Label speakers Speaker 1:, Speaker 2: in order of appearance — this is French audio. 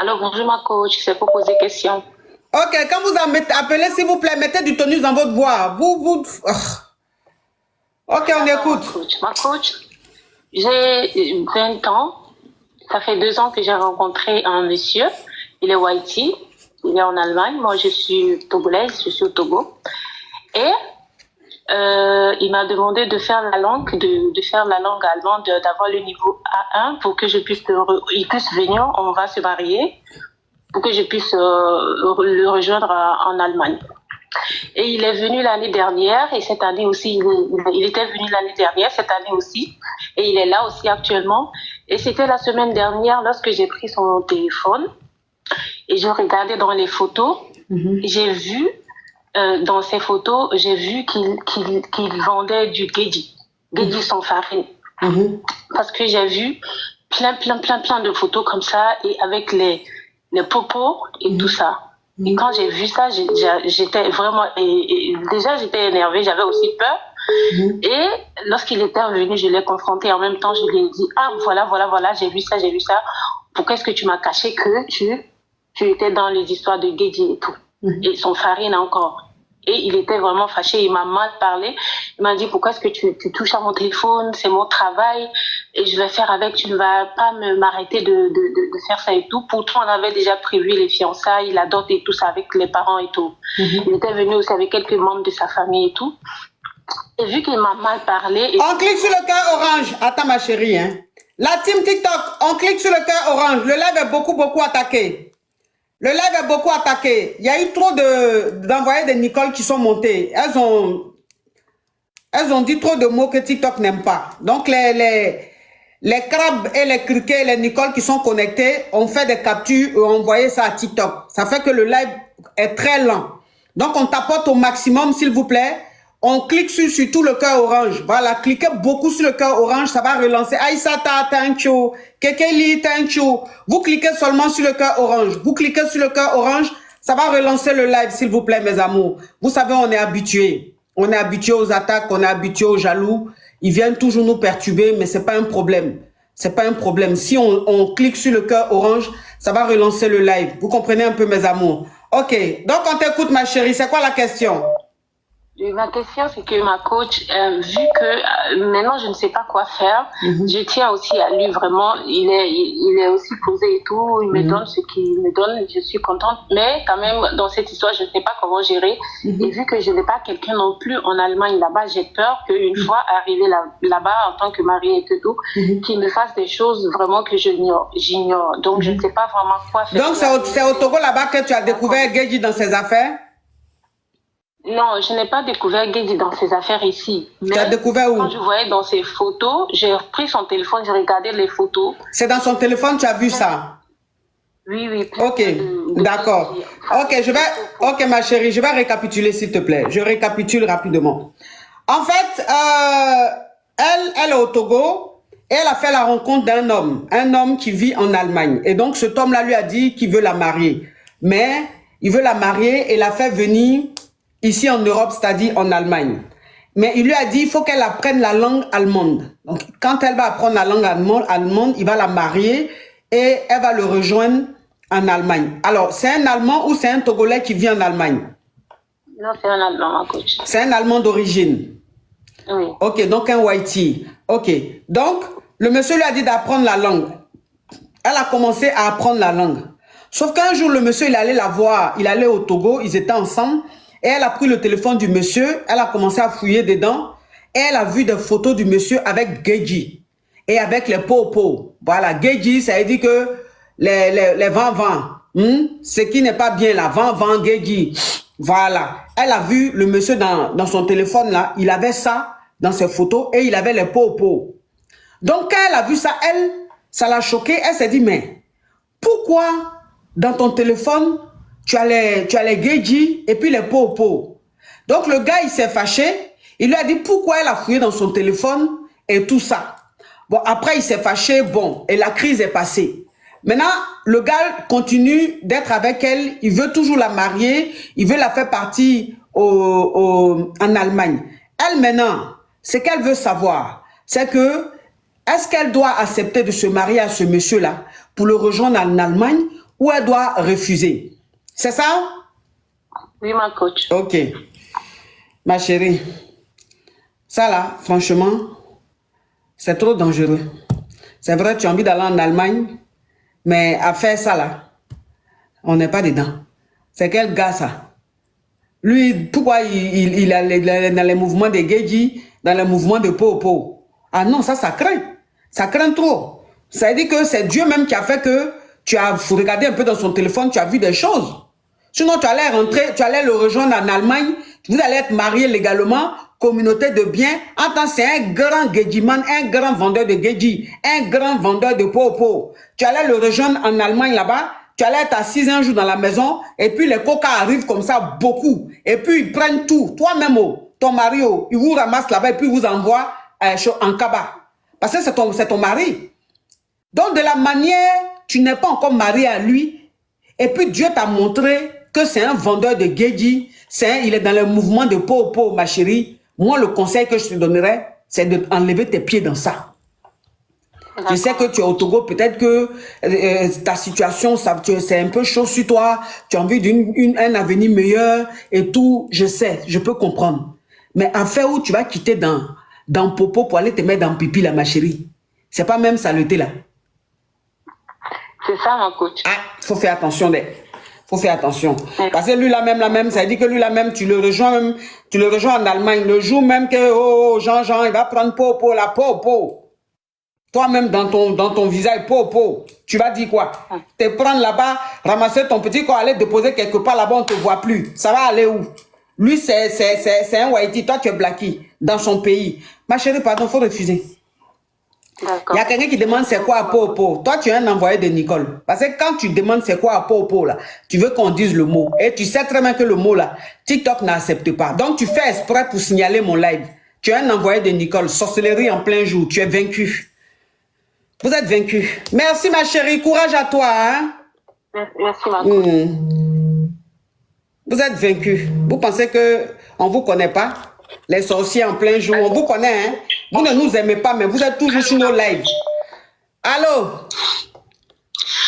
Speaker 1: Alors, bonjour ma coach, c'est pour poser question.
Speaker 2: Ok, quand vous appelez, s'il vous plaît, mettez du tonus dans votre voix. Ok, on écoute.
Speaker 1: Ma coach, j'ai 20 ans. Ça fait 2 ans que j'ai rencontré un monsieur. Il est Whitey. Il est en Allemagne. Moi, je suis togolaise. Je suis au Togo. Et il m'a demandé de faire la langue, de faire la langue allemande, d'avoir le niveau A1 pour que je puisse, il puisse venir. On va se marier pour que je puisse le rejoindre en Allemagne. Et il est venu l'année dernière et cette année aussi, il était venu l'année dernière, cette année aussi, et il est là aussi actuellement. Et c'était la semaine dernière lorsque j'ai pris son téléphone et je regardais dans les photos, j'ai vu, dans ces photos, j'ai vu qu'il vendait du Geji sans farine. Parce que j'ai vu plein de photos comme ça et avec les popos et tout ça. Et quand j'ai vu ça, j'étais vraiment... déjà, j'étais énervée, j'avais aussi peur. Et lorsqu'il était revenu, je l'ai confronté. En même temps, je lui ai dit, ah, voilà, j'ai vu ça. Pourquoi est-ce que tu m'as caché que tu étais dans les histoires de Geji et tout? Et son farine encore. Et il était vraiment fâché, il m'a mal parlé. Il m'a dit, pourquoi est-ce que tu touches à mon téléphone? C'est mon travail et je vais faire avec, tu ne vas pas m'arrêter de faire ça et tout. Pourtant, on avait déjà prévu les fiançailles, la dot et tout ça avec les parents et tout. Il était venu aussi avec quelques membres de sa famille et tout. Et vu qu'il m'a mal parlé...
Speaker 2: On clique sur le cœur orange. Attends ma chérie, hein. La team TikTok, on clique sur le cœur orange. Le live est beaucoup attaqué. Le live est beaucoup attaqué. Il y a eu trop d'envoyés de Nicole qui sont montés. Elles ont dit trop de mots que TikTok n'aime pas. Donc, les crabes et les criquets et les Nicole qui sont connectés ont fait des captures et ont envoyé ça à TikTok. Ça fait que le live est très lent. Donc, on tapote au maximum, s'il vous plaît. On clique sur tout le cœur orange. Voilà, cliquez beaucoup sur le cœur orange, ça va relancer. Aïsata, thank you. Kekeli, thank you. Vous cliquez seulement sur le cœur orange. Vous cliquez sur le cœur orange, ça va relancer le live, s'il vous plaît, mes amours. Vous savez, on est habitués. On est habitué aux attaques, on est habitué aux jaloux. Ils viennent toujours nous perturber, mais c'est pas un problème. C'est pas un problème. Si on clique sur le cœur orange, ça va relancer le live. Vous comprenez un peu, mes amours? Ok, donc on t'écoute, ma chérie. C'est quoi la question?
Speaker 1: Ma question, c'est que ma coach, vu que maintenant je ne sais pas quoi faire, je tiens aussi à lui vraiment. Il est aussi posé et tout. Il me donne ce qu'il me donne. Je suis contente. Mais quand même, dans cette histoire, je ne sais pas comment gérer. Et vu que je n'ai pas quelqu'un non plus en Allemagne là-bas, j'ai peur qu'une fois arrivé là-bas en tant que mariée et tout, qu'il me fasse des choses vraiment que j'ignore. Donc, je ne sais pas vraiment quoi faire.
Speaker 2: Donc, c'est au Togo là-bas que tu as découvert Geji dans ses affaires?
Speaker 1: Non, je n'ai pas découvert Geji dans ses affaires ici.
Speaker 2: Tu as découvert où?
Speaker 1: Quand je voyais dans ses photos, j'ai pris son téléphone, j'ai regardé les photos.
Speaker 2: C'est dans son téléphone, tu as vu ça?
Speaker 1: Oui.
Speaker 2: Ok, d'accord. Ok, ma chérie, je vais récapituler, s'il te plaît. Je récapitule rapidement. En fait, elle est au Togo et elle a fait la rencontre d'un homme. Un homme qui vit en Allemagne. Et donc, cet homme-là lui a dit qu'il veut la marier. Mais il veut la marier et l'a fait venir ici en Europe, c'est-à-dire en Allemagne. Mais il lui a dit, il faut qu'elle apprenne la langue allemande. Donc, quand elle va apprendre la langue allemande, il va la marier et elle va le rejoindre en Allemagne. Alors, c'est un Allemand ou c'est un Togolais qui vit en Allemagne?
Speaker 1: Non, c'est un Allemand, ma coach.
Speaker 2: C'est un Allemand d'origine?
Speaker 1: Oui.
Speaker 2: Ok, donc un Whitey. Ok, donc le monsieur lui a dit d'apprendre la langue. Elle a commencé à apprendre la langue. Sauf qu'un jour, le monsieur, il allait la voir. Il allait au Togo, ils étaient ensemble. Et elle a pris le téléphone du monsieur, elle a commencé à fouiller dedans, et elle a vu des photos du monsieur avec Geji, et avec les popos. Voilà, Geji, ça veut dire que les vents, ce qui n'est pas bien là, vent, Geji. Voilà, elle a vu le monsieur dans son téléphone là, il avait ça dans ses photos, et il avait les popos. Donc quand elle a vu ça, ça l'a choquée, elle s'est dit, mais pourquoi dans ton téléphone, tu as les Geji et puis les popos. Donc le gars, il s'est fâché. Il lui a dit pourquoi elle a fouillé dans son téléphone et tout ça. Bon, après, il s'est fâché. Bon, et la crise est passée. Maintenant, le gars continue d'être avec elle. Il veut toujours la marier. Il veut la faire partir en Allemagne. Elle, maintenant, ce qu'elle veut savoir, c'est que est-ce qu'elle doit accepter de se marier à ce monsieur-là pour le rejoindre en Allemagne? ou elle doit refuser. C'est ça?
Speaker 1: Oui, ma coach.
Speaker 2: Ok. Ma chérie, ça là, franchement, c'est trop dangereux. C'est vrai, tu as envie d'aller en Allemagne, mais à faire ça là, on n'est pas dedans. C'est quel gars ça? Lui, pourquoi il est dans les mouvements de Geji, dans les mouvements de Popo? Ah non, ça craint. Ça craint trop. Ça veut dire que c'est Dieu même qui a fait que tu as regardé un peu dans son téléphone, tu as vu des choses. Sinon, tu allais rentrer, tu allais le rejoindre en Allemagne, vous allez être mariés légalement, communauté de biens. Attends, c'est un grand Gejiman, un grand vendeur de Geji, un grand vendeur de Popo. Tu allais le rejoindre en Allemagne là-bas, tu allais être assis un jour dans la maison, et puis les coca arrivent comme ça, beaucoup. Et puis ils prennent tout. Toi-même, ton mari, il vous ramasse là-bas et puis vous envoie en Kaba. Parce que c'est ton mari. Donc de la manière, tu n'es pas encore marié à lui, et puis Dieu t'a montré que c'est un vendeur de Geji, il est dans le mouvement de Popo, ma chérie. Moi, le conseil que je te donnerais, c'est d'enlever tes pieds dans ça. Je sais que tu es au Togo, peut-être que ta situation, c'est un peu chaud sur toi, tu as envie d'un avenir meilleur et tout, je sais, je peux comprendre. Mais à faire où tu vas quitter dans Popo pour aller te mettre dans pipi, là, ma chérie, c'est pas même saleté, là.
Speaker 1: C'est ça, ma coach.
Speaker 2: Ah, faut faire attention, faut faire attention. Parce que lui, la même, ça dit que lui, la même, tu le rejoins en Allemagne, le jour même que, Jean, il va prendre Popo, la Popo. Toi-même, dans ton visage, Popo, tu vas dire quoi? Te prendre là-bas, ramasser ton petit corps, aller déposer quelque part là-bas, on ne te voit plus. Ça va aller où? Lui, c'est un Whitey, toi, tu es Blackie, dans son pays. Ma chérie, pardon, il faut refuser. Il y a quelqu'un qui demande c'est quoi à Popo. Toi, tu es un envoyé de Nicole. Parce que quand tu demandes c'est quoi à Popo, là, tu veux qu'on dise le mot. Et tu sais très bien que le mot, là, TikTok n'accepte pas. Donc, tu fais exprès pour signaler mon live. Tu es un envoyé de Nicole. Sorcellerie en plein jour. Tu es vaincu. Vous êtes vaincu. Merci, ma chérie. Courage à toi. Hein?
Speaker 1: Merci, ma coach.
Speaker 2: Vous êtes vaincu. Vous pensez qu'on ne vous connaît pas? Les sorciers en plein jour, on vous connaît, hein? Vous ne nous aimez pas, mais vous êtes toujours sur nos lives. Allô?